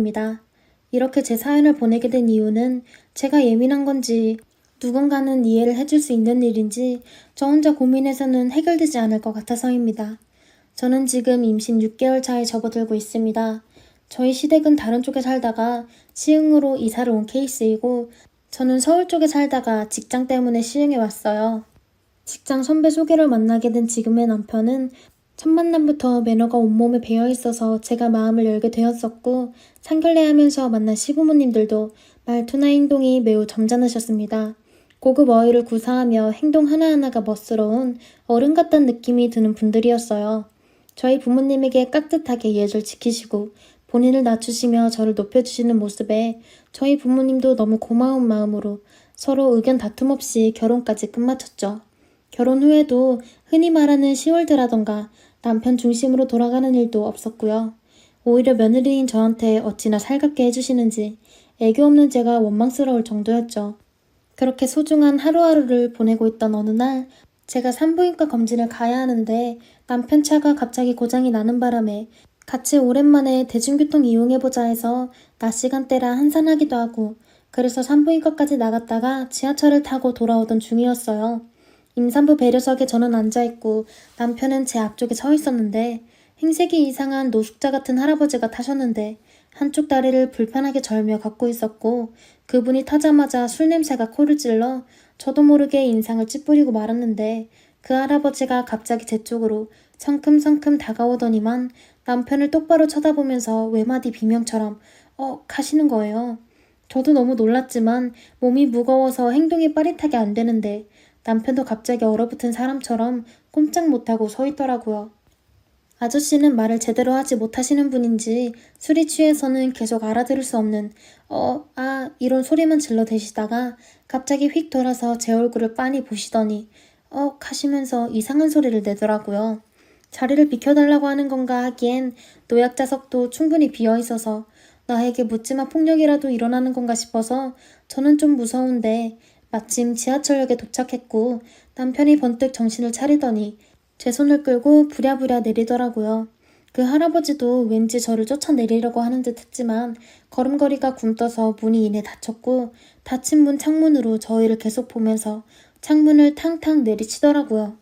입니다. 이렇게 제 사연을 보내게 된 이유는 제가 예민한 건지 누군가는 이해를 해줄 수 있는 일인지 저 혼자 고민해서는 해결되지 않을 것 같아서입니다. 저는 지금 임신 6개월 차에 접어들고 있습니다. 저희 시댁은 다른 쪽에 살다가 시흥으로 이사를 온 케이스이고 저는 서울 쪽에 살다가 직장 때문에 시흥에 왔어요. 직장 선배 소개를 만나게 된 지금의 남편은 첫 만남부터 매너가 온몸에 배어 있어서 제가 마음을 열게 되었었고 상견례하면서 만난 시부모님들도 말투나 행동이 매우 점잖으셨습니다. 고급 어휘를 구사하며 행동 하나하나가 멋스러운 어른 같다는 느낌이 드는 분들이었어요. 저희 부모님에게 깍듯하게 예절 지키시고 본인을 낮추시며 저를 높여주시는 모습에 저희 부모님도 너무 고마운 마음으로 서로 의견 다툼 없이 결혼까지 끝마쳤죠. 결혼 후에도 흔히 말하는 시월드라던가 남편 중심으로 돌아가는 일도 없었고요. 오히려 며느리인 저한테 어찌나 살갑게 해주시는지 애교 없는 제가 원망스러울 정도였죠. 그렇게 소중한 하루하루를 보내고 있던 어느 날 제가 산부인과 검진을 가야 하는데 남편 차가 갑자기 고장이 나는 바람에 같이 오랜만에 대중교통 이용해보자 해서 낮 시간대라 한산하기도 하고 그래서 산부인과까지 나갔다가 지하철을 타고 돌아오던 중이었어요. 임산부 배려석에 저는 앉아있고 남편은 제 앞쪽에 서 있었는데 행색이 이상한 노숙자 같은 할아버지가 타셨는데 한쪽 다리를 불편하게 절며 걷고 있었고 그분이 타자마자 술 냄새가 코를 찔러 저도 모르게 인상을 찌푸리고 말았는데 그 할아버지가 갑자기 제 쪽으로 성큼성큼 다가오더니만 남편을 똑바로 쳐다보면서 외마디 비명처럼 가시는 거예요. 저도 너무 놀랐지만 몸이 무거워서 행동이 빠릿하게 안 되는데 남편도 갑자기 얼어붙은 사람처럼 꼼짝 못하고 서 있더라고요. 아저씨는 말을 제대로 하지 못하시는 분인지 술이 취해서는 계속 알아들을 수 없는 이런 소리만 질러대시다가 갑자기 휙 돌아서 제 얼굴을 빤히 보시더니 가시면서 이상한 소리를 내더라고요. 자리를 비켜달라고 하는 건가 하기엔 노약자석도 충분히 비어있어서 나에게 묻지마 폭력이라도 일어나는 건가 싶어서 저는 좀 무서운데 마침 지하철역에 도착했고 남편이 번뜩 정신을 차리더니 제 손을 끌고 부랴부랴 내리더라고요. 그 할아버지도 왠지 저를 쫓아내리려고 하는 듯 했지만 걸음걸이가 굼떠서 문이 이내 닫혔고 닫힌 문 창문으로 저희를 계속 보면서 창문을 탕탕 내리치더라고요.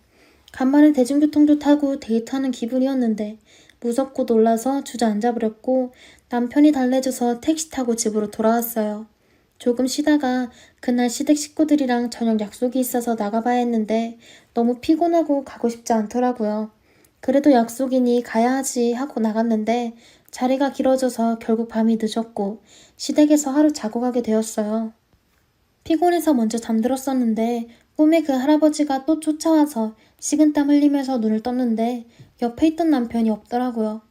간만에 대중교통도 타고 데이트하는 기분이었는데 무섭고 놀라서 주저앉아버렸고 남편이 달래줘서 택시 타고 집으로 돌아왔어요. 조금 쉬다가 그날 시댁 식구들이랑 저녁 약속이 있어서 나가봐야 했는데 너무 피곤하고 가고 싶지 않더라고요. 그래도 약속이니 가야 하지 하고 나갔는데 자리가 길어져서 결국 밤이 늦었고 시댁에서 하루 자고 가게 되었어요. 피곤해서 먼저 잠들었었는데 꿈에 그 할아버지가 또 쫓아와서 식은땀 흘리면서 눈을 떴는데 옆에 있던 남편이 없더라고요.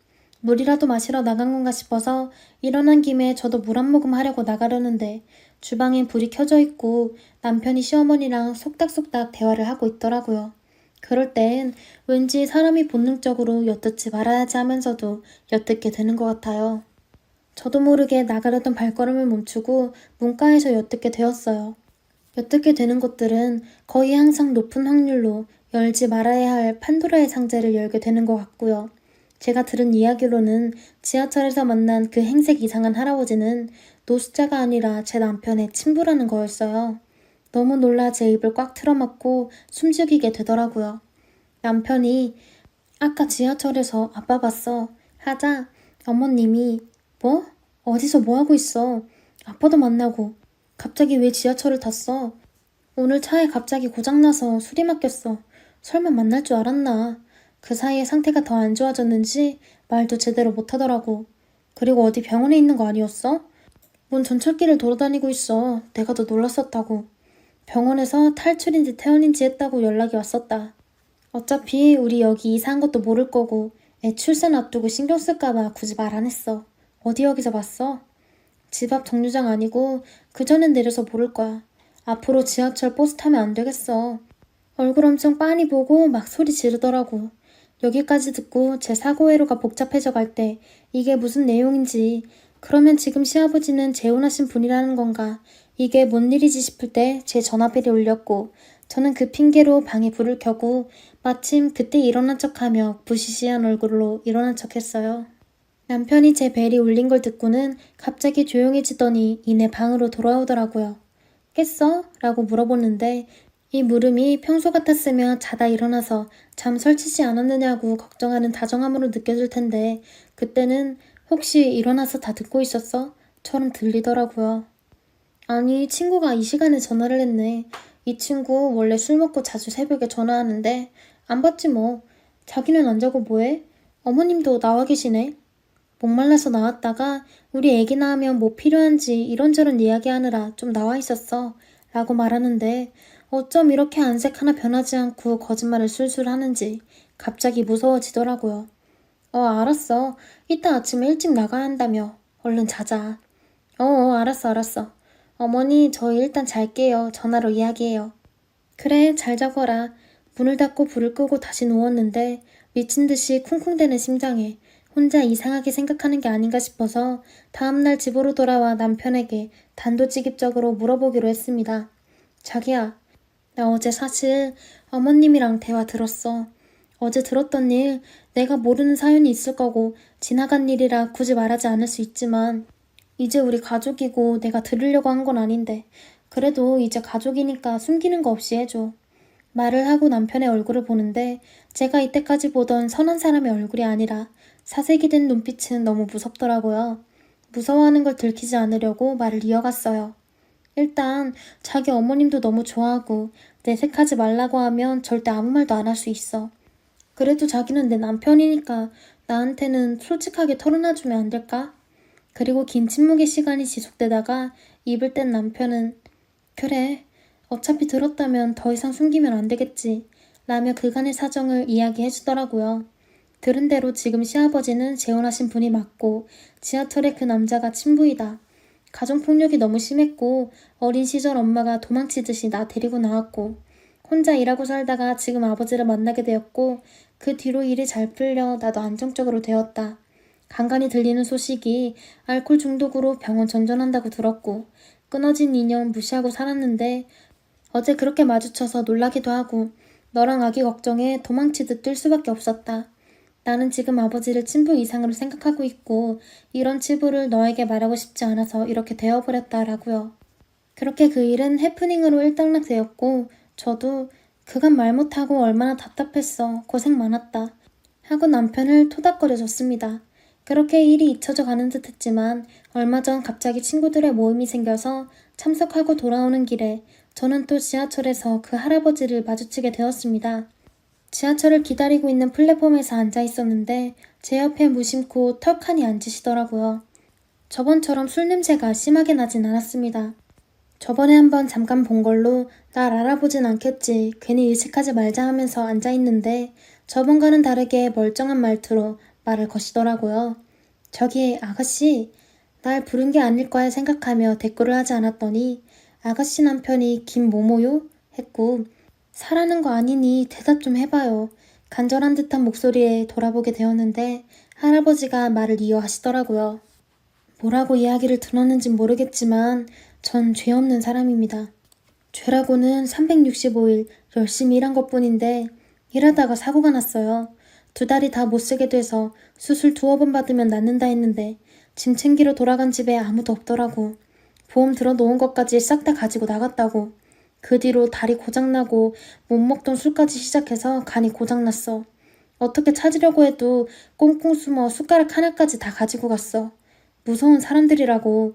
물이라도 마시러 나간 건가 싶어서 일어난 김에 저도 물 한 모금 하려고 나가려는데 주방엔 불이 켜져 있고 남편이 시어머니랑 속닥속닥 대화를 하고 있더라고요. 그럴 땐 왠지 사람이 본능적으로 엿듣지 말아야지 하면서도 엿듣게 되는 것 같아요. 저도 모르게 나가려던 발걸음을 멈추고 문가에서 엿듣게 되었어요. 엿듣게 되는 것들은 거의 항상 높은 확률로 열지 말아야 할 판도라의 상자를 열게 되는 것 같고요. 제가 들은 이야기로는 지하철에서 만난 그 행색 이상한 할아버지는 노숙자가 아니라 제 남편의 친부라는 거였어요. 너무 놀라 제 입을 꽉 틀어막고 숨죽이게 되더라고요. 남편이 아까 지하철에서 아빠 봤어 하자 어머님이 뭐? 어디서 뭐하고 있어? 아빠도 만나고 갑자기 왜 지하철을 탔어? 오늘 차에 갑자기 고장나서 술이 막혔어. 설마 만날 줄 알았나? 그 사이에 상태가 더 안 좋아졌는지 말도 제대로 못하더라고. 그리고 어디 병원에 있는 거 아니었어? 뭔 전철길을 돌아다니고 있어. 내가 더 놀랐었다고. 병원에서 탈출인지 퇴원인지 했다고 연락이 왔었다. 어차피 우리 여기 이사한 것도 모를 거고 애 출산 앞두고 신경 쓸까봐 굳이 말 안 했어. 어디 여기서 봤어? 집 앞 정류장 아니고 그전엔 내려서 모를 거야. 앞으로 지하철 버스 타면 안 되겠어. 얼굴 엄청 빤히 보고 막 소리 지르더라고. 여기까지 듣고 제 사고회로가 복잡해져 갈 때 이게 무슨 내용인지 그러면 지금 시아버지는 재혼하신 분이라는 건가 이게 뭔 일이지 싶을 때 제 전화벨이 울렸고 저는 그 핑계로 방에 불을 켜고 마침 그때 일어난 척하며 부시시한 얼굴로 일어난 척했어요. 남편이 제 벨이 울린 걸 듣고는 갑자기 조용해지더니 이내 방으로 돌아오더라고요. 깼어? 라고 물어보는데 이 물음이 평소 같았으면 자다 일어나서 잠 설치지 않았느냐고 걱정하는 다정함으로 느껴질 텐데 그때는 혹시 일어나서 다 듣고 있었어? 처럼 들리더라고요. 아니, 친구가 이 시간에 전화를 했네. 이 친구 원래 술 먹고 자주 새벽에 전화하는데 안 받지 뭐. 자기는 안 자고 뭐해? 어머님도 나와 계시네. 목말라서 나왔다가 우리 애기 낳으면 뭐 필요한지 이런저런 이야기하느라 좀 나와 있었어. 라고 말하는데 어쩜 이렇게 안색 하나 변하지 않고 거짓말을 술술 하는지 갑자기 무서워지더라고요. 알았어. 이따 아침에 일찍 나가야 한다며. 얼른 자자. 알았어. 어머니, 저 일단 잘게요. 전화로 이야기해요. 그래, 잘 자거라. 문을 닫고 불을 끄고 다시 누웠는데 미친 듯이 쿵쿵대는 심장에 혼자 이상하게 생각하는 게 아닌가 싶어서 다음날 집으로 돌아와 남편에게 단도직입적으로 물어보기로 했습니다. 자기야, 나 어제 사실 어머님이랑 대화 들었어. 어제 들었던 일 내가 모르는 사연이 있을 거고 지나간 일이라 굳이 말하지 않을 수 있지만 이제 우리 가족이고 내가 들으려고 한 건 아닌데 그래도 이제 가족이니까 숨기는 거 없이 해줘. 말을 하고 남편의 얼굴을 보는데 제가 이때까지 보던 선한 사람의 얼굴이 아니라 사색이 된 눈빛은 너무 무섭더라고요. 무서워하는 걸 들키지 않으려고 말을 이어갔어요. 일단 자기 어머님도 너무 좋아하고 내색하지 말라고 하면 절대 아무 말도 안 할 수 있어. 그래도 자기는 내 남편이니까 나한테는 솔직하게 털어놔주면 안 될까? 그리고 긴 침묵의 시간이 지속되다가 입을 뗀 남편은 그래, 어차피 들었다면 더 이상 숨기면 안 되겠지 라며 그간의 사정을 이야기해주더라고요. 들은 대로 지금 시아버지는 재혼하신 분이 맞고 지하철에 그 남자가 친부이다. 가정폭력이 너무 심했고 어린 시절 엄마가 도망치듯이 나 데리고 나왔고 혼자 일하고 살다가 지금 아버지를 만나게 되었고 그 뒤로 일이 잘 풀려 나도 안정적으로 되었다. 간간히 들리는 소식이 알코올 중독으로 병원 전전한다고 들었고 끊어진 인연 무시하고 살았는데 어제 그렇게 마주쳐서 놀라기도 하고 너랑 아기 걱정에 도망치듯 뛸 수밖에 없었다. 나는 지금 아버지를 친부 이상으로 생각하고 있고 이런 치부를 너에게 말하고 싶지 않아서 이렇게 되어버렸다라고요. 그렇게 그 일은 해프닝으로 일단락되었고 저도 그간 말 못하고 얼마나 답답했어. 고생 많았다. 하고 남편을 토닥거려줬습니다. 그렇게 일이 잊혀져 가는 듯 했지만 얼마 전 갑자기 친구들의 모임이 생겨서 참석하고 돌아오는 길에 저는 또 지하철에서 그 할아버지를 마주치게 되었습니다. 지하철을 기다리고 있는 플랫폼에서 앉아 있었는데 제 옆에 무심코 턱하니 앉으시더라고요. 저번처럼 술 냄새가 심하게 나진 않았습니다. 저번에 한번 잠깐 본 걸로 날 알아보진 않겠지 괜히 의식하지 말자 하면서 앉아있는데 저번과는 다르게 멀쩡한 말투로 말을 거시더라고요. 저기 아가씨, 날 부른 게 아닐 거야 생각하며 대꾸를 하지 않았더니 아가씨 남편이 김모모요? 했고 사라는 거 아니니 대답 좀 해봐요. 간절한 듯한 목소리에 돌아보게 되었는데 할아버지가 말을 이어하시더라고요. 뭐라고 이야기를 들었는진 모르겠지만 전 죄 없는 사람입니다. 죄라고는 365일 열심히 일한 것뿐인데 일하다가 사고가 났어요. 2달이 다 못쓰게 돼서 수술 2번 받으면 낫는다 했는데 짐 챙기러 돌아간 집에 아무도 없더라고. 보험 들어놓은 것까지 싹 다 가지고 나갔다고. 그 뒤로 다리 고장나고 못 먹던 술까지 시작해서 간이 고장났어. 어떻게 찾으려고 해도 꽁꽁 숨어 숟가락 하나까지 다 가지고 갔어. 무서운 사람들이라고.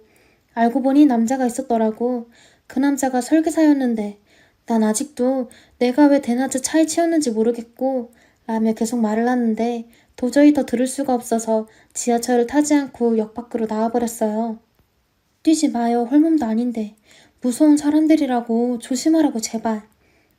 알고 보니 남자가 있었더라고. 그 남자가 설계사였는데 난 아직도 내가 왜 대낮에 차에 치였는지 모르겠고 라며 계속 말을 하는데 도저히 더 들을 수가 없어서 지하철을 타지 않고 역 밖으로 나와버렸어요. 뛰지 마요. 홀몸도 아닌데. 무서운 사람들이라고 조심하라고 제발.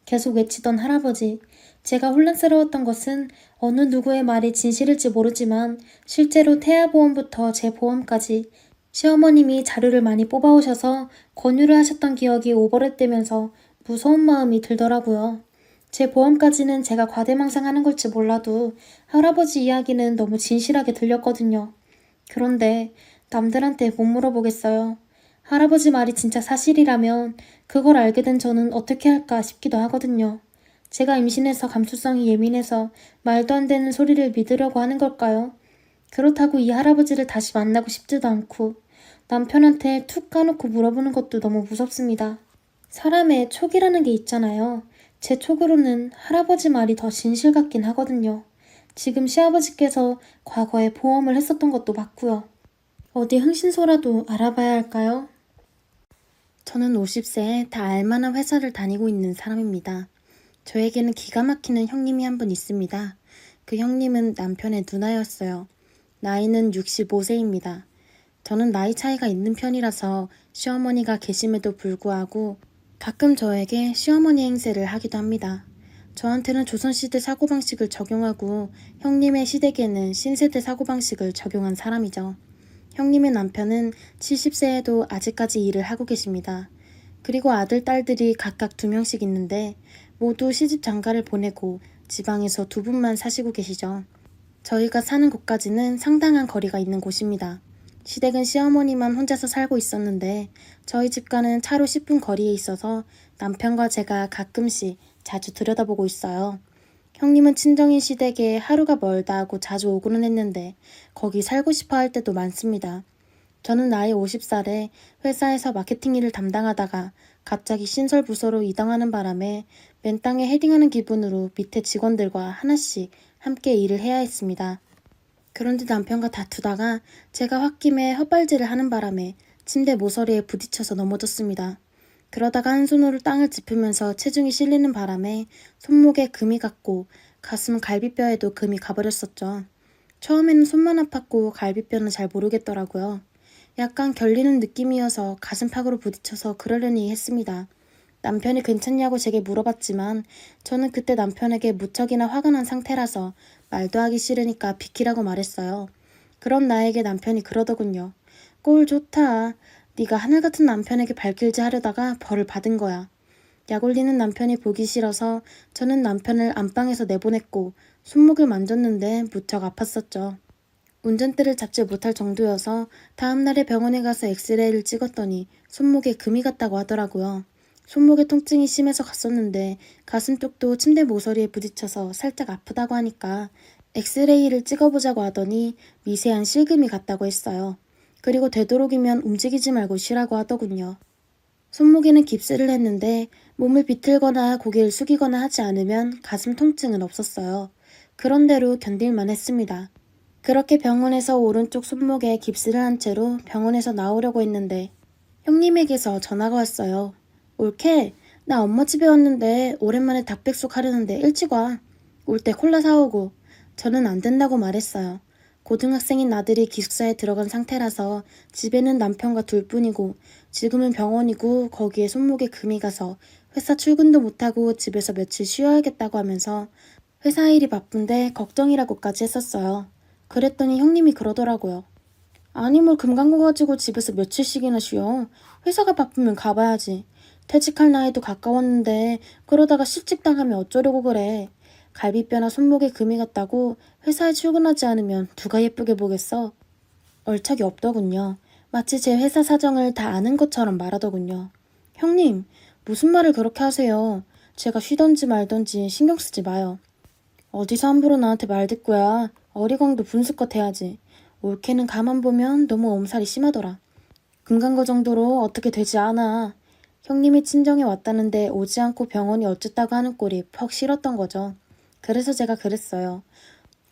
계속 외치던 할아버지. 제가 혼란스러웠던 것은 어느 누구의 말이 진실일지 모르지만 실제로 태아보험부터 제 보험까지 시어머님이 자료를 많이 뽑아오셔서 권유를 하셨던 기억이 오버랩되면서 무서운 마음이 들더라고요. 제 보험까지는 제가 과대망상하는 걸지 몰라도 할아버지 이야기는 너무 진실하게 들렸거든요. 그런데 남들한테 못 물어보겠어요. 할아버지 말이 진짜 사실이라면 그걸 알게 된 저는 어떻게 할까 싶기도 하거든요. 제가 임신해서 감수성이 예민해서 말도 안 되는 소리를 믿으려고 하는 걸까요? 그렇다고 이 할아버지를 다시 만나고 싶지도 않고 남편한테 툭 까놓고 물어보는 것도 너무 무섭습니다. 사람의 촉이라는 게 있잖아요. 제 촉으로는 할아버지 말이 더 진실 같긴 하거든요. 지금 시아버지께서 과거에 보험을 했었던 것도 맞고요. 어디 흥신소라도 알아봐야 할까요? 저는 50세에 다 알만한 회사를 다니고 있는 사람입니다. 저에게는 기가 막히는 형님이 한 분 있습니다. 그 형님은 남편의 누나였어요. 나이는 65세입니다. 저는 나이 차이가 있는 편이라서 시어머니가 계심에도 불구하고 가끔 저에게 시어머니 행세를 하기도 합니다. 저한테는 조선시대 사고방식을 적용하고 형님의 시댁에는 신세대 사고방식을 적용한 사람이죠. 형님의 남편은 70세에도 아직까지 일을 하고 계십니다. 그리고 아들, 딸들이 각각 2명씩 있는데 모두 시집 장가를 보내고 지방에서 2분만 사시고 계시죠. 저희가 사는 곳까지는 상당한 거리가 있는 곳입니다. 시댁은 시어머니만 혼자서 살고 있었는데 저희 집과는 차로 10분 거리에 있어서 남편과 제가 가끔씩 자주 들여다보고 있어요. 형님은 친정인 시댁에 하루가 멀다 하고 자주 오고는 했는데 거기 살고 싶어 할 때도 많습니다. 저는 나이 50살에 회사에서 마케팅 일을 담당하다가 갑자기 신설 부서로 이동하는 바람에 맨 땅에 헤딩하는 기분으로 밑에 직원들과 하나씩 함께 일을 해야 했습니다. 그런데 남편과 다투다가 제가 홧김에 헛발질을 하는 바람에 침대 모서리에 부딪혀서 넘어졌습니다. 그러다가 한 손으로 땅을 짚으면서 체중이 실리는 바람에 손목에 금이 갔고 가슴 갈비뼈에도 금이 가버렸었죠. 처음에는 손만 아팠고 갈비뼈는 잘 모르겠더라고요. 약간 결리는 느낌이어서 가슴팍으로 부딪혀서 그러려니 했습니다. 남편이 괜찮냐고 제게 물어봤지만 저는 그때 남편에게 무척이나 화가 난 상태라서 말도 하기 싫으니까 비키라고 말했어요. 그럼 나에게 남편이 그러더군요. 꼴 좋다. 네가 하늘같은 남편에게 발길질 하려다가 벌을 받은 거야. 약 올리는 남편이 보기 싫어서 저는 남편을 안방에서 내보냈고 손목을 만졌는데 무척 아팠었죠. 운전대를 잡지 못할 정도여서 다음날에 병원에 가서 엑스레이를 찍었더니 손목에 금이 갔다고 하더라고요. 손목에 통증이 심해서 갔었는데 가슴 쪽도 침대 모서리에 부딪혀서 살짝 아프다고 하니까 엑스레이를 찍어보자고 하더니 미세한 실금이 갔다고 했어요. 그리고 되도록이면 움직이지 말고 쉬라고 하더군요. 손목에는 깁스를 했는데 몸을 비틀거나 고개를 숙이거나 하지 않으면 가슴 통증은 없었어요. 그런대로 견딜만 했습니다. 그렇게 병원에서 오른쪽 손목에 깁스를 한 채로 병원에서 나오려고 했는데 형님에게서 전화가 왔어요. 올케, 나 엄마 집에 왔는데 오랜만에 닭백숙 하려는데 일찍 와. 올 때 콜라 사오고. 저는 안 된다고 말했어요. 고등학생인 아들이 기숙사에 들어간 상태라서 집에는 남편과 둘뿐이고 지금은 병원이고 거기에 손목에 금이 가서 회사 출근도 못하고 집에서 며칠 쉬어야겠다고 하면서 회사 일이 바쁜데 걱정이라고까지 했었어요. 그랬더니 형님이 그러더라고요. 아니 뭘 금 간 거 가지고 집에서 며칠씩이나 쉬어. 회사가 바쁘면 가봐야지. 퇴직할 나이도 가까웠는데 그러다가 실직당하면 어쩌려고 그래. 갈비뼈나 손목에 금이 갔다고 회사에 출근하지 않으면 누가 예쁘게 보겠어? 얼척이 없더군요. 마치 제 회사 사정을 다 아는 것처럼 말하더군요. 형님, 무슨 말을 그렇게 하세요? 제가 쉬던지 말던지 신경 쓰지 마요. 어디서 함부로 나한테 말듣고야. 어리광도 분수껏 해야지. 올케는 가만 보면 너무 엄살이 심하더라. 금 간 거 정도로 어떻게 되지 않아. 형님이 친정에 왔다는데 오지 않고 병원이 어쨌다고 하는 꼴이 퍽 싫었던 거죠. 그래서 제가 그랬어요.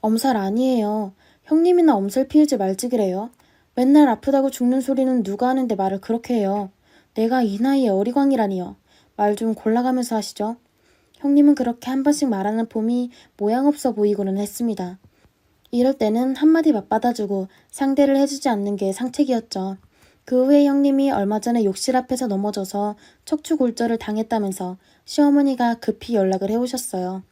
엄살 아니에요. 형님이나 엄살 피우지 말지 그래요. 맨날 아프다고 죽는 소리는 누가 하는데 말을 그렇게 해요. 내가 이 나이에 어리광이라니요. 말 좀 골라가면서 하시죠. 형님은 그렇게 한 번씩 말하는 폼이 모양없어 보이고는 했습니다. 이럴 때는 한마디 맞받아주고 상대를 해주지 않는 게 상책이었죠. 그 후에 형님이 얼마 전에 욕실 앞에서 넘어져서 척추골절을 당했다면서 시어머니가 급히 연락을 해오셨어요.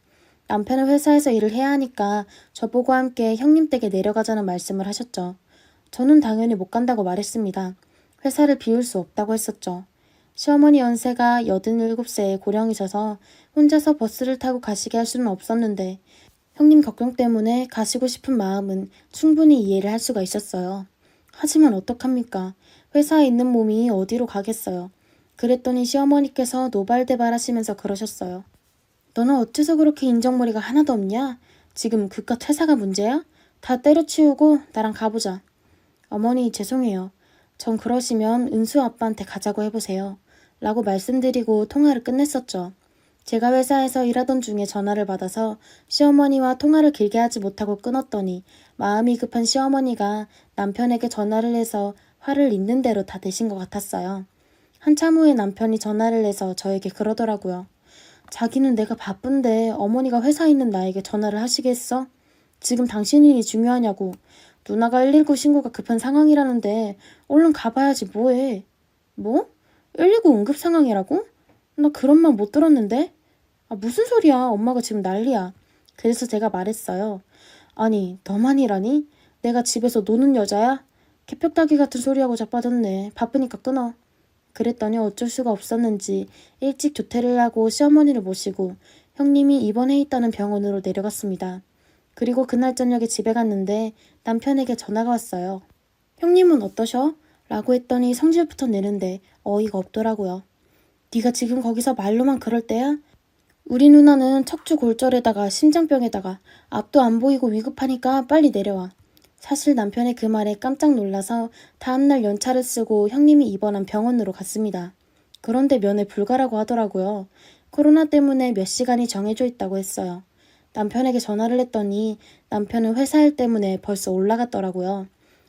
남편은 회사에서 일을 해야 하니까 저보고 함께 형님 댁에 내려가자는 말씀을 하셨죠. 저는 당연히 못 간다고 말했습니다. 회사를 비울 수 없다고 했었죠. 시어머니 연세가 87세에 고령이셔서 혼자서 버스를 타고 가시게 할 수는 없었는데 형님 걱정 때문에 가시고 싶은 마음은 충분히 이해를 할 수가 있었어요. 하지만 어떡합니까? 회사에 있는 몸이 어디로 가겠어요. 그랬더니 시어머니께서 노발대발 하시면서 그러셨어요. 너는 어째서 그렇게 인정머리가 하나도 없냐? 지금 그깟 회사가 문제야? 다 때려치우고 나랑 가보자. 어머니 죄송해요. 전 그러시면 은수 아빠한테 가자고 해보세요. 라고 말씀드리고 통화를 끝냈었죠. 제가 회사에서 일하던 중에 전화를 받아서 시어머니와 통화를 길게 하지 못하고 끊었더니 마음이 급한 시어머니가 남편에게 전화를 해서 화를 있는 대로 다 내신 것 같았어요. 한참 후에 남편이 전화를 해서 저에게 그러더라고요. 자기는 내가 바쁜데 어머니가 회사에 있는 나에게 전화를 하시겠어? 지금 당신 일이 중요하냐고. 누나가 119 신고가 급한 상황이라는데 얼른 가봐야지 뭐해. 뭐? 119 응급 상황이라고? 나 그런 말 못 들었는데? 아, 무슨 소리야. 엄마가 지금 난리야. 그래서 제가 말했어요. 아니, 너만이라니? 내가 집에서 노는 여자야? 개벽다귀 같은 소리하고 자빠졌네. 바쁘니까 끊어. 그랬더니 어쩔 수가 없었는지 일찍 조퇴를 하고 시어머니를 모시고 형님이 입원해 있다는 병원으로 내려갔습니다. 그리고 그날 저녁에 집에 갔는데 남편에게 전화가 왔어요. 형님은 어떠셔? 라고 했더니 성질부터 내는데 어이가 없더라고요. 네가 지금 거기서 말로만 그럴 때야? 우리 누나는 척추 골절에다가 심장병에다가 앞도 안 보이고 위급하니까 빨리 내려와. 사실 남편의 그 말에 깜짝 놀라서 다음날 연차를 쓰고 형님이 입원한 병원으로 갔습니다. 그런데 면회 불가라고 하더라고요. 코로나 때문에 몇 시간이 정해져 있다고 했어요. 남편에게 전화를 했더니 남편은 회사 일 때문에 벌써 올라갔더라고요.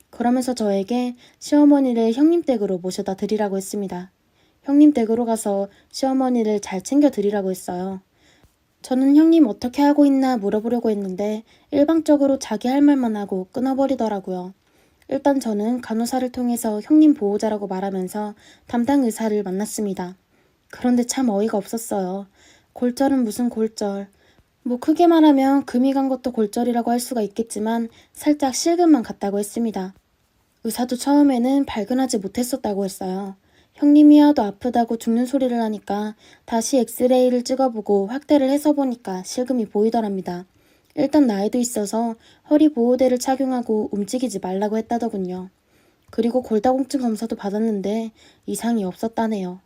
그러면서 저에게 시어머니를 형님 댁으로 모셔다 드리라고 했습니다. 형님 댁으로 가서 시어머니를 잘 챙겨 드리라고 했어요. 저는 형님 어떻게 하고 있나 물어보려고 했는데 일방적으로 자기 할 말만 하고 끊어버리더라고요. 일단 저는 간호사를 통해서 형님 보호자라고 말하면서 담당 의사를 만났습니다. 그런데 참 어이가 없었어요. 골절은 무슨 골절. 뭐 크게 말하면 금이 간 것도 골절이라고 할 수가 있겠지만 살짝 실금만 갔다고 했습니다. 의사도 처음에는 발견하지 못했었다고 했어요. 형님이 하도 아프다고 죽는 소리를 하니까 다시 엑스레이를 찍어보고 확대를 해서 보니까 실금이 보이더랍니다. 일단 나이도 있어서 허리 보호대를 착용하고 움직이지 말라고 했다더군요. 그리고 골다공증 검사도 받았는데 이상이 없었다네요.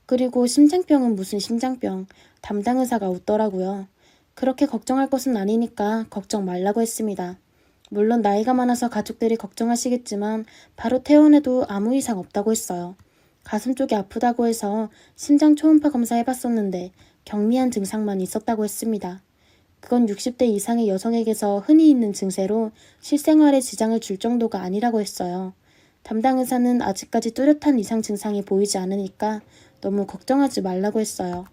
그리고 심장병은 무슨 심장병, 담당 의사가 웃더라고요. 그렇게 걱정할 것은 아니니까 걱정 말라고 했습니다. 물론 나이가 많아서 가족들이 걱정하시겠지만 바로 퇴원해도 아무 이상 없다고 했어요. 가슴 쪽이 아프다고 해서 심장 초음파 검사해봤었는데 경미한 증상만 있었다고 했습니다. 그건 60대 이상의 여성에게서 흔히 있는 증세로 실생활에 지장을 줄 정도가 아니라고 했어요. 담당 의사는 아직까지 뚜렷한 이상 증상이 보이지 않으니까 너무 걱정하지 말라고 했어요.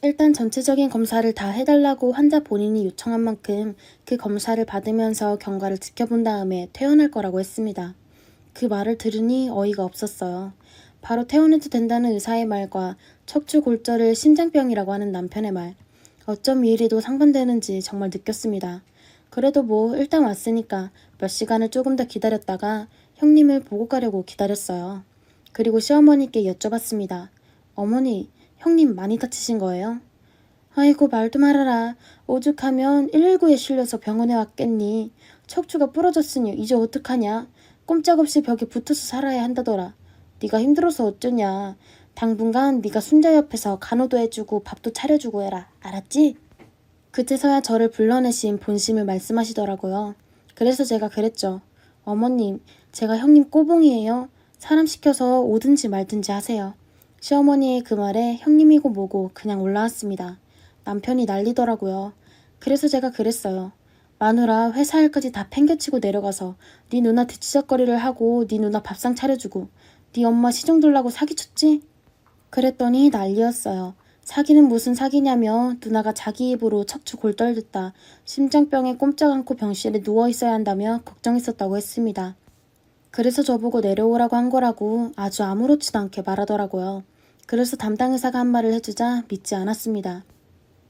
일단 전체적인 검사를 다 해달라고 환자 본인이 요청한 만큼 그 검사를 받으면서 경과를 지켜본 다음에 퇴원할 거라고 했습니다. 그 말을 들으니 어이가 없었어요. 바로 퇴원해도 된다는 의사의 말과 척추 골절을 심장병이라고 하는 남편의 말. 어쩜 이 일이 도 상반되는지 정말 느꼈습니다. 그래도 뭐 일단 왔으니까 몇 시간을 조금 더 기다렸다가 형님을 보고 가려고 기다렸어요. 그리고 시어머니께 여쭤봤습니다. 어머니, 형님 많이 다치신 거예요? 아이고 말도 말아라. 오죽하면 119에 실려서 병원에 왔겠니. 척추가 부러졌으니 이제 어떡하냐. 꼼짝없이 벽에 붙어서 살아야 한다더라. 네가 힘들어서 어쩌냐. 당분간 네가 순자 옆에서 간호도 해주고 밥도 차려주고 해라. 알았지? 그제서야 저를 불러내신 본심을 말씀하시더라고요. 그래서 제가 그랬죠. 어머님, 제가 형님 꼬봉이에요. 사람 시켜서 오든지 말든지 하세요. 시어머니의 그 말에 형님이고 뭐고 그냥 올라왔습니다. 남편이 난리더라고요. 그래서 제가 그랬어요. 마누라 회사 일까지 다 팽개치고 내려가서 네 누나 뒤치적거리를 하고 네 누나 밥상 차려주고 네 엄마 시중 들라고 사기쳤지? 그랬더니 난리였어요. 사기는 무슨 사기냐며 누나가 자기 입으로 척추 골절됐다. 심장병에 꼼짝 않고 병실에 누워있어야 한다며 걱정했었다고 했습니다. 그래서 저보고 내려오라고 한 거라고 아주 아무렇지도 않게 말하더라고요. 그래서 담당 의사가 한 말을 해주자 믿지 않았습니다.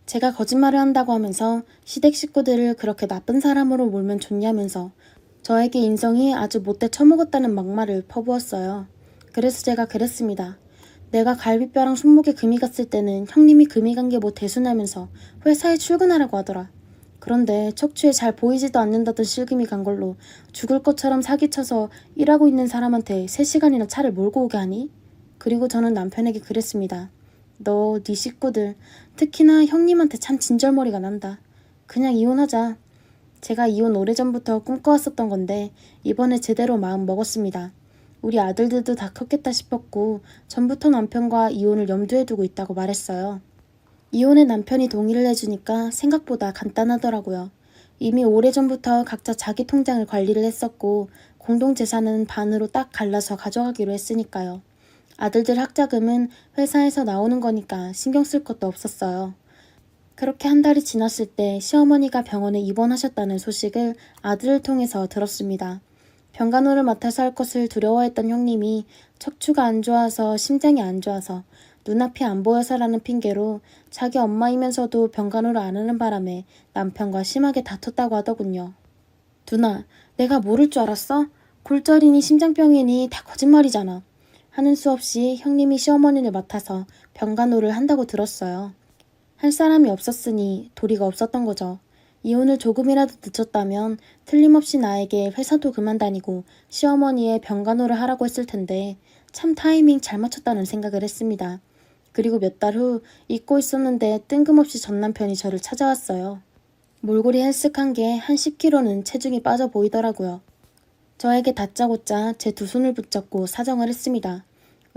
제가 거짓말을 한다고 하면서 시댁 식구들을 그렇게 나쁜 사람으로 몰면 좋냐면서 저에게 인성이 아주 못돼 처먹었다는 막말을 퍼부었어요. 그래서 제가 그랬습니다. 내가 갈비뼈랑 손목에 금이 갔을 때는 형님이 금이 간 게 뭐 대수냐면서 회사에 출근하라고 하더라. 그런데 척추에 잘 보이지도 않는다던 실금이 간 걸로 죽을 것처럼 사기쳐서 일하고 있는 사람한테 3시간이나 차를 몰고 오게 하니? 그리고 저는 남편에게 그랬습니다. 너, 네 식구들, 특히나 형님한테 참 진절머리가 난다. 그냥 이혼하자. 제가 이혼 오래전부터 꿈꿔왔었던 건데 이번에 제대로 마음 먹었습니다. 우리 아들들도 다 컸겠다 싶었고 전부터 남편과 이혼을 염두에 두고 있다고 말했어요. 이혼에 남편이 동의를 해주니까 생각보다 간단하더라고요. 이미 오래전부터 각자 자기 통장을 관리를 했었고 공동재산은 반으로 딱 갈라서 가져가기로 했으니까요. 아들들 학자금은 회사에서 나오는 거니까 신경 쓸 것도 없었어요. 그렇게 한 달이 지났을 때 시어머니가 병원에 입원하셨다는 소식을 아들을 통해서 들었습니다. 병간호를 맡아서 할 것을 두려워했던 형님이 척추가 안 좋아서 심장이 안 좋아서 눈앞이 안 보여서라는 핑계로 자기 엄마이면서도 병간호를 안 하는 바람에 남편과 심하게 다퉜다고 하더군요. 누나, 내가 모를 줄 알았어? 골절이니 심장병이니 다 거짓말이잖아. 하는 수 없이 형님이 시어머니를 맡아서 병간호를 한다고 들었어요. 할 사람이 없었으니 도리가 없었던 거죠. 이혼을 조금이라도 늦췄다면 틀림없이 나에게 회사도 그만 다니고 시어머니의 병간호를 하라고 했을 텐데 참 타이밍 잘 맞췄다는 생각을 했습니다. 그리고 몇 달 후 잊고 있었는데 뜬금없이 전 남편이 저를 찾아왔어요. 몰골이 헬쓱한 게 한 10kg는 체중이 빠져 보이더라고요. 저에게 다짜고짜 제 두 손을 붙잡고 사정을 했습니다.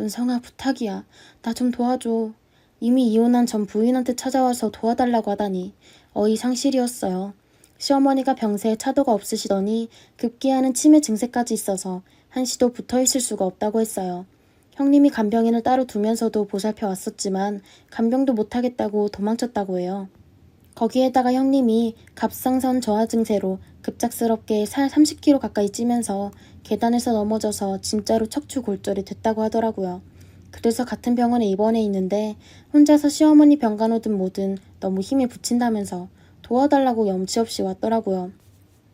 은성아, 부탁이야. 나 좀 도와줘. 이미 이혼한 전 부인한테 찾아와서 도와달라고 하다니 어이상실이었어요. 시어머니가 병세에 차도가 없으시더니 급기야는 치매 증세까지 있어서 한시도 붙어있을 수가 없다고 했어요. 형님이 간병인을 따로 두면서도 보살펴 왔었지만 간병도 못하겠다고 도망쳤다고 해요. 거기에다가 형님이 갑상선 저하 증세로 급작스럽게 살 30kg 가까이 찌면서 계단에서 넘어져서 진짜로 척추 골절이 됐다고 하더라고요. 그래서 같은 병원에 입원해 있는데 혼자서 시어머니 병간호든 뭐든 너무 힘에 부친다면서 도와달라고 염치 없이 왔더라고요.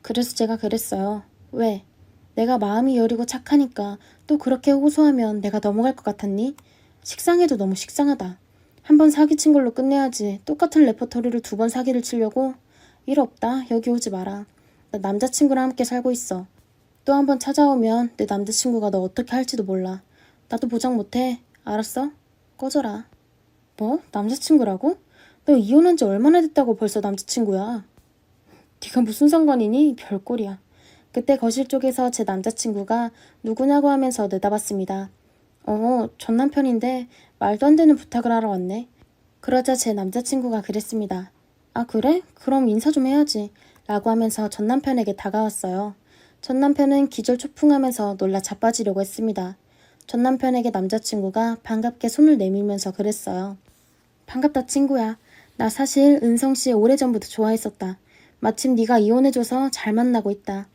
그래서 제가 그랬어요. 왜? 내가 마음이 여리고 착하니까 또 그렇게 호소하면 내가 넘어갈 것 같았니? 식상해도 너무 식상하다. 한 번 사기친 걸로 끝내야지 똑같은 레퍼토리를 2번 사기를 치려고? 일 없다. 여기 오지 마라. 나 남자친구랑 함께 살고 있어. 또 한 번 찾아오면 내 남자친구가 너 어떻게 할지도 몰라. 나도 보장 못해. 알았어? 꺼져라. 뭐? 남자친구라고? 너 이혼한 지 얼마나 됐다고 벌써 남자친구야. 네가 무슨 상관이니? 별꼴이야. 그때 거실 쪽에서 제 남자친구가 누구냐고 하면서 내다봤습니다. 전 남편인데 말도 안 되는 부탁을 하러 왔네. 그러자 제 남자친구가 그랬습니다. 아, 그래? 그럼 인사 좀 해야지. 라고 하면서 전 남편에게 다가왔어요. 전 남편은 기절초풍하면서 놀라 자빠지려고 했습니다. 전 남편에게 남자친구가 반갑게 손을 내밀면서 그랬어요. 반갑다, 친구야. 나 사실 은성씨 오래전부터 좋아했었다. 마침 네가 이혼해줘서 잘 만나고 있다.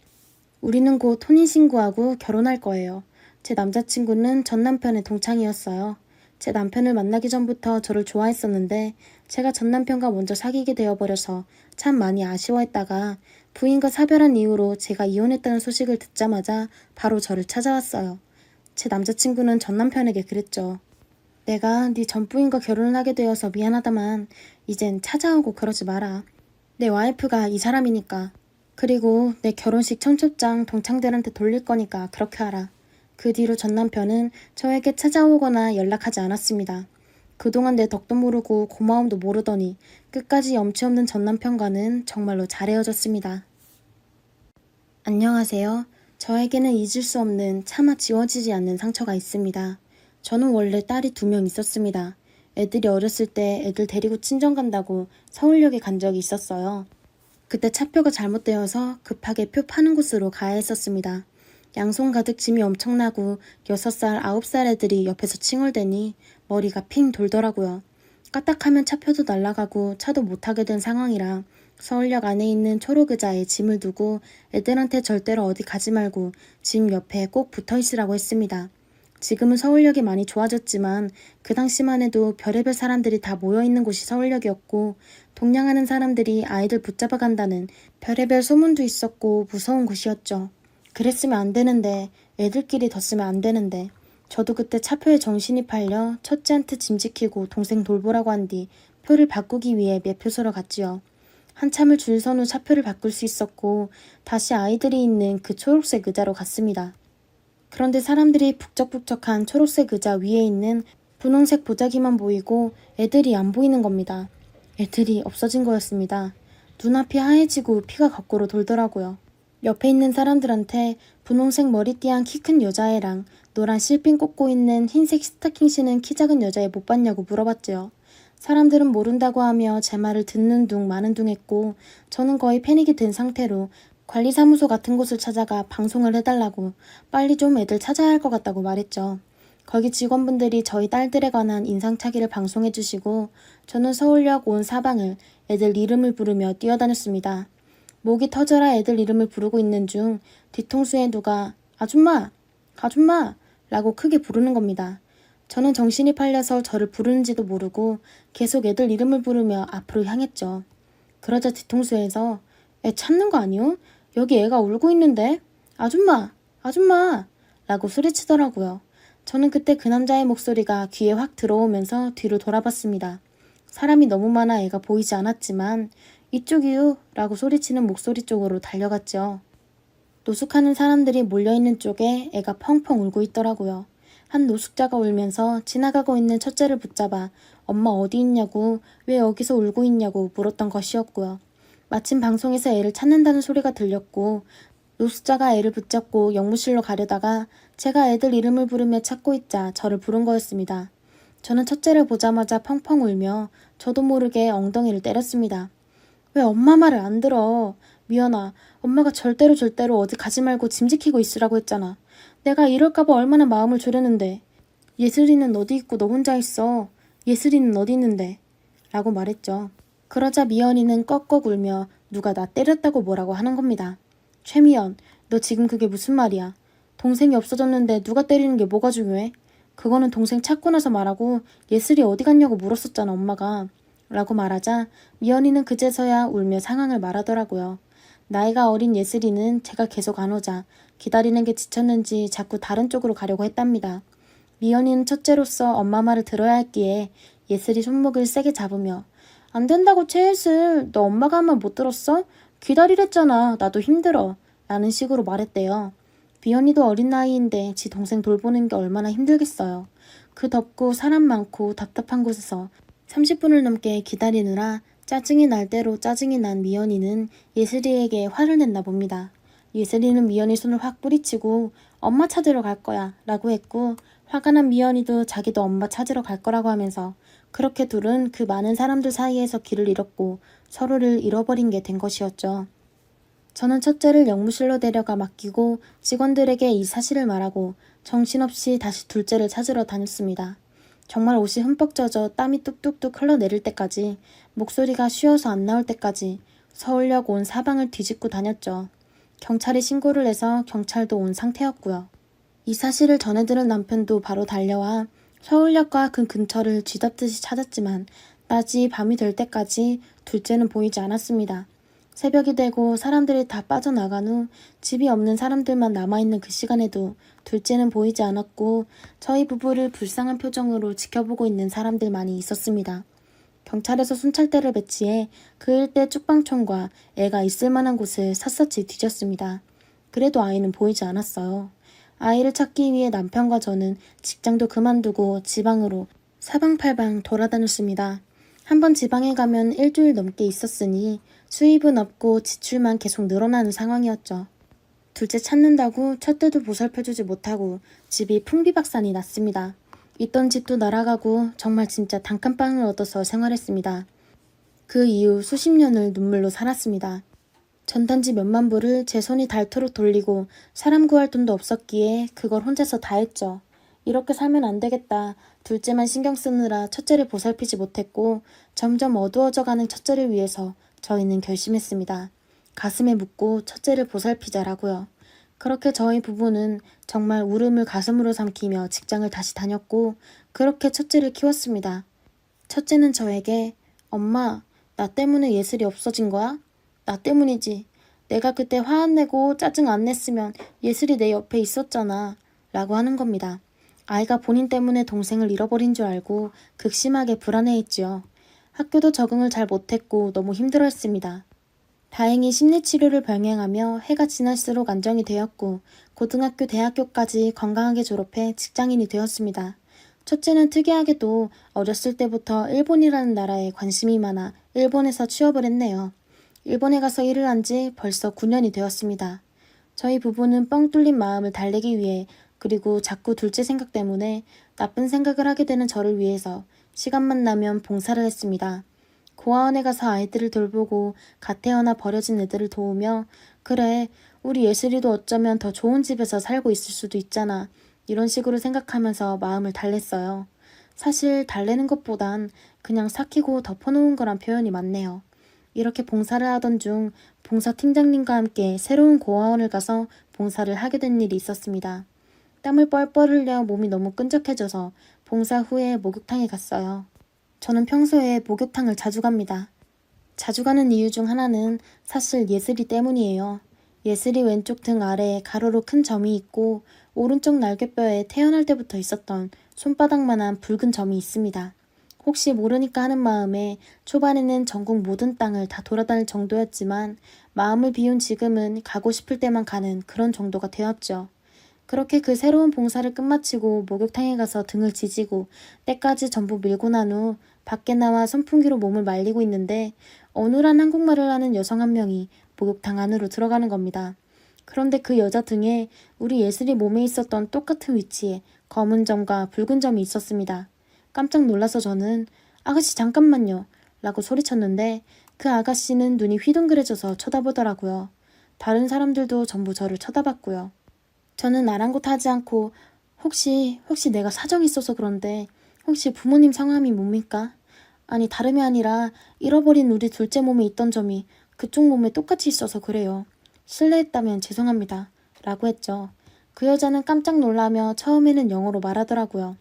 우리는 곧 혼인신고하고 결혼할 거예요. 제 남자친구는 전 남편의 동창이었어요. 제 남편을 만나기 전부터 저를 좋아했었는데 제가 전 남편과 먼저 사귀게 되어버려서 참 많이 아쉬워했다가 부인과 사별한 이후로 제가 이혼했다는 소식을 듣자마자 바로 저를 찾아왔어요. 제 남자친구는 전 남편에게 그랬죠. 내가 네 전 부인과 결혼을 하게 되어서 미안하다만 이젠 찾아오고 그러지 마라. 내 와이프가 이 사람이니까. 그리고 내 결혼식 청첩장 동창들한테 돌릴 거니까 그렇게 하라. 그 뒤로 전 남편은 저에게 찾아오거나 연락하지 않았습니다. 그동안 내 덕도 모르고 고마움도 모르더니 끝까지 염치 없는 전 남편과는 정말로 잘 헤어졌습니다. 안녕하세요. 저에게는 잊을 수 없는 차마 지워지지 않는 상처가 있습니다. 저는 원래 딸이 2명 있었습니다. 애들이 어렸을 때 애들 데리고 친정 간다고 서울역에 간 적이 있었어요. 그때 차표가 잘못되어서 급하게 표 파는 곳으로 가야 했었습니다. 양손 가득 짐이 엄청나고 6살, 9살 애들이 옆에서 칭얼대니 머리가 핑 돌더라고요. 까딱하면 차표도 날아가고 차도 못 타게 된 상황이라 서울역 안에 있는 초록 의자에 짐을 두고 애들한테 절대로 어디 가지 말고 짐 옆에 꼭 붙어 있으라고 했습니다. 지금은 서울역이 많이 좋아졌지만 그 당시만 해도 별의별 사람들이 다 모여있는 곳이 서울역이었고 동냥하는 사람들이 아이들 붙잡아 간다는 별의별 소문도 있었고 무서운 곳이었죠. 그랬으면 안 되는데 애들끼리 뒀으면 안 되는데 저도 그때 차표에 정신이 팔려 첫째한테 짐 지키고 동생 돌보라고 한 뒤 표를 바꾸기 위해 매표소로 갔지요. 한참을 줄 선 후 차표를 바꿀 수 있었고 다시 아이들이 있는 그 초록색 의자로 갔습니다. 그런데 사람들이 북적북적한 초록색 의자 위에 있는 분홍색 보자기만 보이고 애들이 안 보이는 겁니다. 애들이 없어진 거였습니다. 눈앞이 하얘지고 피가 거꾸로 돌더라고요. 옆에 있는 사람들한테 분홍색 머리띠한 키 큰 여자애랑 노란 실핀 꽂고 있는 흰색 스타킹 신은 키 작은 여자애 못 봤냐고 물어봤지요. 사람들은 모른다고 하며 제 말을 듣는 둥 마는 둥 했고 저는 거의 패닉이 된 상태로 관리사무소 같은 곳을 찾아가 방송을 해달라고 빨리 좀 애들 찾아야 할 것 같다고 말했죠. 거기 직원분들이 저희 딸들에 관한 인상착의를 방송해 주시고 저는 서울역 온 사방을 애들 이름을 부르며 뛰어다녔습니다. 목이 터져라 애들 이름을 부르고 있는 중 뒤통수에 누가 아줌마! 아줌마! 라고 크게 부르는 겁니다. 저는 정신이 팔려서 저를 부르는지도 모르고 계속 애들 이름을 부르며 앞으로 향했죠. 그러자 뒤통수에서 애 찾는 거 아니요? 여기 애가 울고 있는데? 아줌마! 아줌마! 라고 소리치더라고요. 저는 그때 그 남자의 목소리가 귀에 확 들어오면서 뒤로 돌아봤습니다. 사람이 너무 많아 애가 보이지 않았지만 이쪽이요 라고 소리치는 목소리 쪽으로 달려갔죠. 노숙하는 사람들이 몰려있는 쪽에 애가 펑펑 울고 있더라고요. 한 노숙자가 울면서 지나가고 있는 첫째를 붙잡아 엄마 어디 있냐고 왜 여기서 울고 있냐고 물었던 것이었고요. 마침 방송에서 애를 찾는다는 소리가 들렸고 노숙자가 애를 붙잡고 영무실로 가려다가 제가 애들 이름을 부르며 찾고 있자 저를 부른 거였습니다. 저는 첫째를 보자마자 펑펑 울며 저도 모르게 엉덩이를 때렸습니다. 왜 엄마 말을 안 들어? 미연아, 엄마가 절대로 어디 가지 말고 짐 지키고 있으라고 했잖아. 내가 이럴까봐 얼마나 마음을 졸였는데. 예슬이는 어디 있고 너 혼자 있어. 예슬이는 어디 있는데. 라고 말했죠. 그러자 미연이는 꺽꺽 울며 누가 나 때렸다고 뭐라고 하는 겁니다. 최미연, 너 지금 그게 무슨 말이야? 동생이 없어졌는데 누가 때리는 게 뭐가 중요해? 그거는 동생 찾고 나서 말하고 예슬이 어디 갔냐고 물었었잖아 엄마가. 라고 말하자 미연이는 그제서야 울며 상황을 말하더라고요. 나이가 어린 예슬이는 제가 계속 안 오자 기다리는 게 지쳤는지 자꾸 다른 쪽으로 가려고 했답니다. 미연이는 첫째로서 엄마 말을 들어야 했기에 예슬이 손목을 세게 잡으며 안 된다고 최예슬, 너 엄마가 하면 못 들었어? 기다리랬잖아. 나도 힘들어. 라는 식으로 말했대요. 미연이도 어린 나이인데 지 동생 돌보는 게 얼마나 힘들겠어요. 그 덥고 사람 많고 답답한 곳에서 30분을 넘게 기다리느라 짜증이 날 대로 짜증이 난 미연이는 예슬이에게 화를 냈나 봅니다. 예슬이는 미연이 손을 확 뿌리치고 엄마 찾으러 갈 거야 라고 했고 화가 난 미연이도 자기도 엄마 찾으러 갈 거라고 하면서 그렇게 둘은 그 많은 사람들 사이에서 길을 잃었고 서로를 잃어버린 게 된 것이었죠. 저는 첫째를 영무실로 데려가 맡기고 직원들에게 이 사실을 말하고 정신없이 다시 둘째를 찾으러 다녔습니다. 정말 옷이 흠뻑 젖어 땀이 뚝뚝뚝 흘러내릴 때까지 목소리가 쉬어서 안 나올 때까지 서울역 온 사방을 뒤집고 다녔죠. 경찰에 신고를 해서 경찰도 온 상태였고요. 이 사실을 전해들은 남편도 바로 달려와 서울역과 그 근처를 쥐잡듯이 찾았지만 낮이 밤이 될 때까지 둘째는 보이지 않았습니다. 새벽이 되고 사람들이 다 빠져나간 후 집이 없는 사람들만 남아있는 그 시간에도 둘째는 보이지 않았고 저희 부부를 불쌍한 표정으로 지켜보고 있는 사람들만이 있었습니다. 경찰에서 순찰대를 배치해 그 일대 쭉방촌과 애가 있을 만한 곳을 샅샅이 뒤졌습니다. 그래도 아이는 보이지 않았어요. 아이를 찾기 위해 남편과 저는 직장도 그만두고 지방으로 사방팔방 돌아다녔습니다. 한번 지방에 가면 일주일 넘게 있었으니 수입은 없고 지출만 계속 늘어나는 상황이었죠. 둘째 찾는다고 첫째도 보살펴주지 못하고 집이 풍비박산이 났습니다. 있던 집도 날아가고 정말 진짜 단칸방을 얻어서 생활했습니다. 그 이후 수십 년을 눈물로 살았습니다. 전단지 몇만 부를 제 손이 닳도록 돌리고 사람 구할 돈도 없었기에 그걸 혼자서 다 했죠. 이렇게 살면 안 되겠다. 둘째만 신경 쓰느라 첫째를 보살피지 못했고 점점 어두워져가는 첫째를 위해서 저희는 결심했습니다. 가슴에 묻고 첫째를 보살피자라고요. 그렇게 저희 부부는 정말 울음을 가슴으로 삼키며 직장을 다시 다녔고 그렇게 첫째를 키웠습니다. 첫째는 저에게 엄마, 나 때문에 예슬이 없어진 거야? 나 때문이지. 내가 그때 화 안 내고 짜증 안 냈으면 예슬이 내 옆에 있었잖아. 라고 하는 겁니다. 아이가 본인 때문에 동생을 잃어버린 줄 알고 극심하게 불안해했지요. 학교도 적응을 잘 못했고 너무 힘들어했습니다. 다행히 심리치료를 병행하며 해가 지날수록 안정이 되었고 고등학교, 대학교까지 건강하게 졸업해 직장인이 되었습니다. 첫째는 특이하게도 어렸을 때부터 일본이라는 나라에 관심이 많아 일본에서 취업을 했네요. 일본에 가서 일을 한 지 벌써 9년이 되었습니다. 저희 부부는 뻥 뚫린 마음을 달래기 위해 그리고 자꾸 둘째 생각 때문에 나쁜 생각을 하게 되는 저를 위해서 시간만 나면 봉사를 했습니다. 고아원에 가서 아이들을 돌보고 갓 태어나 버려진 애들을 도우며 그래 우리 예슬이도 어쩌면 더 좋은 집에서 살고 있을 수도 있잖아. 이런 식으로 생각하면서 마음을 달랬어요. 사실 달래는 것보단 그냥 삭히고 덮어놓은 거란 표현이 맞네요. 이렇게 봉사를 하던 중 봉사팀장님과 함께 새로운 고아원을 가서 봉사를 하게 된 일이 있었습니다. 땀을 뻘뻘 흘려 몸이 너무 끈적해져서 봉사 후에 목욕탕에 갔어요. 저는 평소에 목욕탕을 자주 갑니다. 자주 가는 이유 중 하나는 사실 예슬이 때문이에요. 예슬이 왼쪽 등 아래에 가로로 큰 점이 있고 오른쪽 날개뼈에 태어날 때부터 있었던 손바닥만한 붉은 점이 있습니다. 혹시 모르니까 하는 마음에 초반에는 전국 모든 땅을 다 돌아다닐 정도였지만 마음을 비운 지금은 가고 싶을 때만 가는 그런 정도가 되었죠. 그렇게 그 새로운 봉사를 끝마치고 목욕탕에 가서 등을 지지고 때까지 전부 밀고 난 후 밖에 나와 선풍기로 몸을 말리고 있는데 어눌한 한국말을 하는 여성 한 명이 목욕탕 안으로 들어가는 겁니다. 그런데 그 여자 등에 우리 예슬이 몸에 있었던 똑같은 위치에 검은 점과 붉은 점이 있었습니다. 깜짝 놀라서 저는 아가씨 잠깐만요 라고 소리쳤는데 그 아가씨는 눈이 휘둥그레져서 쳐다보더라고요. 다른 사람들도 전부 저를 쳐다봤고요. 저는 아랑곳하지 않고 혹시 내가 사정이 있어서 그런데 혹시 부모님 성함이 뭡니까? 아니 다름이 아니라 잃어버린 우리 둘째 몸에 있던 점이 그쪽 몸에 똑같이 있어서 그래요. 실례했다면 죄송합니다. 라고 했죠. 그 여자는 깜짝 놀라며 처음에는 영어로 말하더라고요.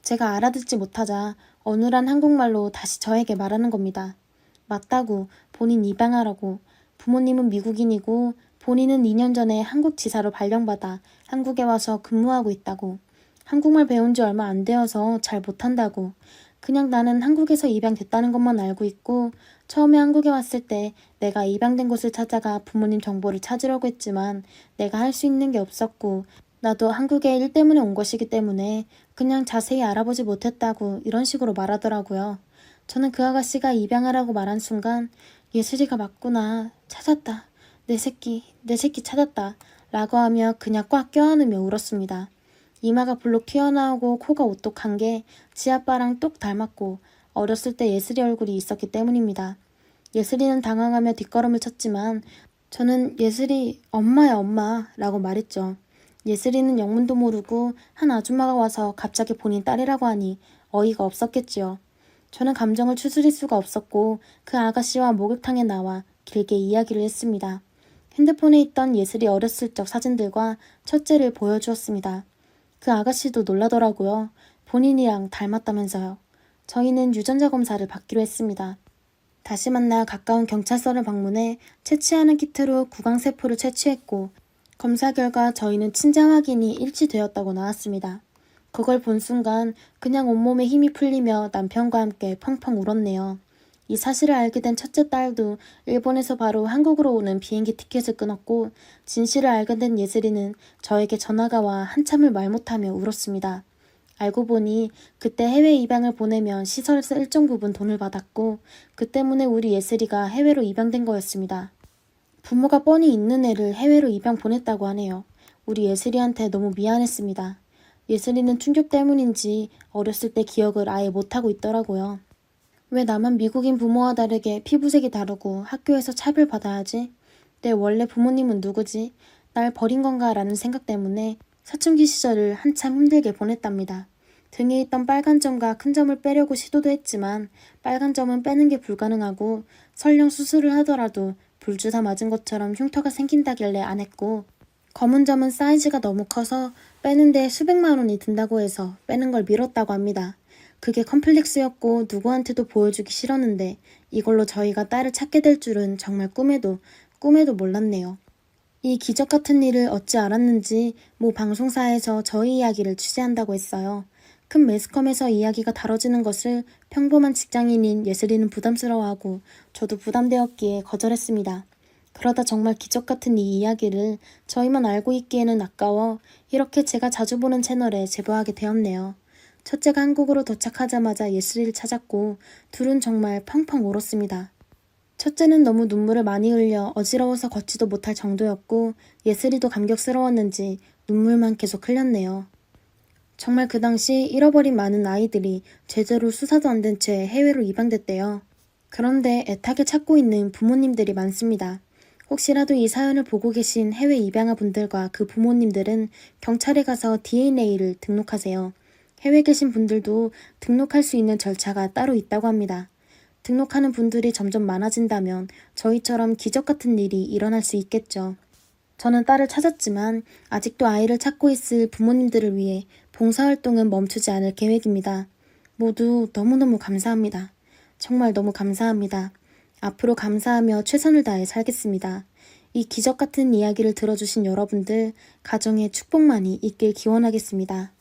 제가 알아듣지 못하자 어눌한 한국말로 다시 저에게 말하는 겁니다. 맞다고 본인 입양하라고 부모님은 미국인이고 본인은 2년 전에 한국 지사로 발령받아 한국에 와서 근무하고 있다고 한국말 배운 지 얼마 안 되어서 잘 못한다고 그냥 나는 한국에서 입양됐다는 것만 알고 있고 처음에 한국에 왔을 때 내가 입양된 곳을 찾아가 부모님 정보를 찾으려고 했지만 내가 할 수 있는 게 없었고 나도 한국에 일 때문에 온 것이기 때문에 그냥 자세히 알아보지 못했다고 이런 식으로 말하더라고요. 저는 그 아가씨가 입양하라고 말한 순간 예슬이가 맞구나. 찾았다. 내 새끼 찾았다. 라고 하며 그냥 꽉 껴안으며 울었습니다. 이마가 불룩 튀어나오고 코가 오똑한 게 지아빠랑 똑 닮았고 어렸을 때 예슬이 얼굴이 있었기 때문입니다. 예슬이는 당황하며 뒷걸음을 쳤지만 저는 예슬이 엄마야 엄마 라고 말했죠. 예슬이는 영문도 모르고 한 아줌마가 와서 갑자기 본인 딸이라고 하니 어이가 없었겠지요. 저는 감정을 추스릴 수가 없었고 그 아가씨와 목욕탕에 나와 길게 이야기를 했습니다. 핸드폰에 있던 예슬이 어렸을 적 사진들과 첫째를 보여주었습니다. 그 아가씨도 놀라더라고요. 본인이랑 닮았다면서요. 저희는 유전자 검사를 받기로 했습니다. 다시 만나 가까운 경찰서를 방문해 채취하는 키트로 구강세포를 채취했고 검사 결과 저희는 친자 확인이 일치되었다고 나왔습니다. 그걸 본 순간 그냥 온몸에 힘이 풀리며 남편과 함께 펑펑 울었네요. 이 사실을 알게 된 첫째 딸도 일본에서 바로 한국으로 오는 비행기 티켓을 끊었고 진실을 알게 된 예슬이는 저에게 전화가 와 한참을 말 못하며 울었습니다. 알고 보니 그때 해외 입양을 보내면 시설에서 일정 부분 돈을 받았고 그 때문에 우리 예슬이가 해외로 입양된 거였습니다. 부모가 뻔히 있는 애를 해외로 입양 보냈다고 하네요. 우리 예슬이한테 너무 미안했습니다. 예슬이는 충격 때문인지 어렸을 때 기억을 아예 못하고 있더라고요. 왜 나만 미국인 부모와 다르게 피부색이 다르고 학교에서 차별받아야지? 내 원래 부모님은 누구지? 날 버린 건가 라는 생각 때문에 사춘기 시절을 한참 힘들게 보냈답니다. 등에 있던 빨간 점과 큰 점을 빼려고 시도도 했지만 빨간 점은 빼는 게 불가능하고 설령 수술을 하더라도 불주사 맞은 것처럼 흉터가 생긴다길래 안 했고 검은 점은 사이즈가 너무 커서 빼는데 수백만 원이 든다고 해서 빼는 걸 미뤘다고 합니다. 그게 컴플렉스였고 누구한테도 보여주기 싫었는데 이걸로 저희가 딸을 찾게 될 줄은 정말 꿈에도 몰랐네요. 이 기적 같은 일을 어찌 알았는지 모 방송사에서 저희 이야기를 취재한다고 했어요. 큰 매스컴에서 이야기가 다뤄지는 것을 평범한 직장인인 예슬이는 부담스러워하고 저도 부담되었기에 거절했습니다. 그러다 정말 기적 같은 이 이야기를 저희만 알고 있기에는 아까워 이렇게 제가 자주 보는 채널에 제보하게 되었네요. 첫째가 한국으로 도착하자마자 예슬이를 찾았고 둘은 정말 펑펑 울었습니다. 첫째는 너무 눈물을 많이 흘려 어지러워서 걷지도 못할 정도였고 예슬이도 감격스러웠는지 눈물만 계속 흘렸네요. 정말 그 당시 잃어버린 많은 아이들이 제대로 수사도 안 된 채 해외로 이방됐대요. 그런데 애타게 찾고 있는 부모님들이 많습니다. 혹시라도 이 사연을 보고 계신 해외 입양아 분들과 그 부모님들은 경찰에 가서 DNA를 등록하세요. 해외 계신 분들도 등록할 수 있는 절차가 따로 있다고 합니다. 등록하는 분들이 점점 많아진다면 저희처럼 기적 같은 일이 일어날 수 있겠죠. 저는 딸을 찾았지만 아직도 아이를 찾고 있을 부모님들을 위해 봉사활동은 멈추지 않을 계획입니다. 모두 너무너무 감사합니다. 정말 너무 감사합니다. 앞으로 감사하며 최선을 다해 살겠습니다. 이 기적 같은 이야기를 들어주신 여러분들, 가정에 축복만이 있길 기원하겠습니다.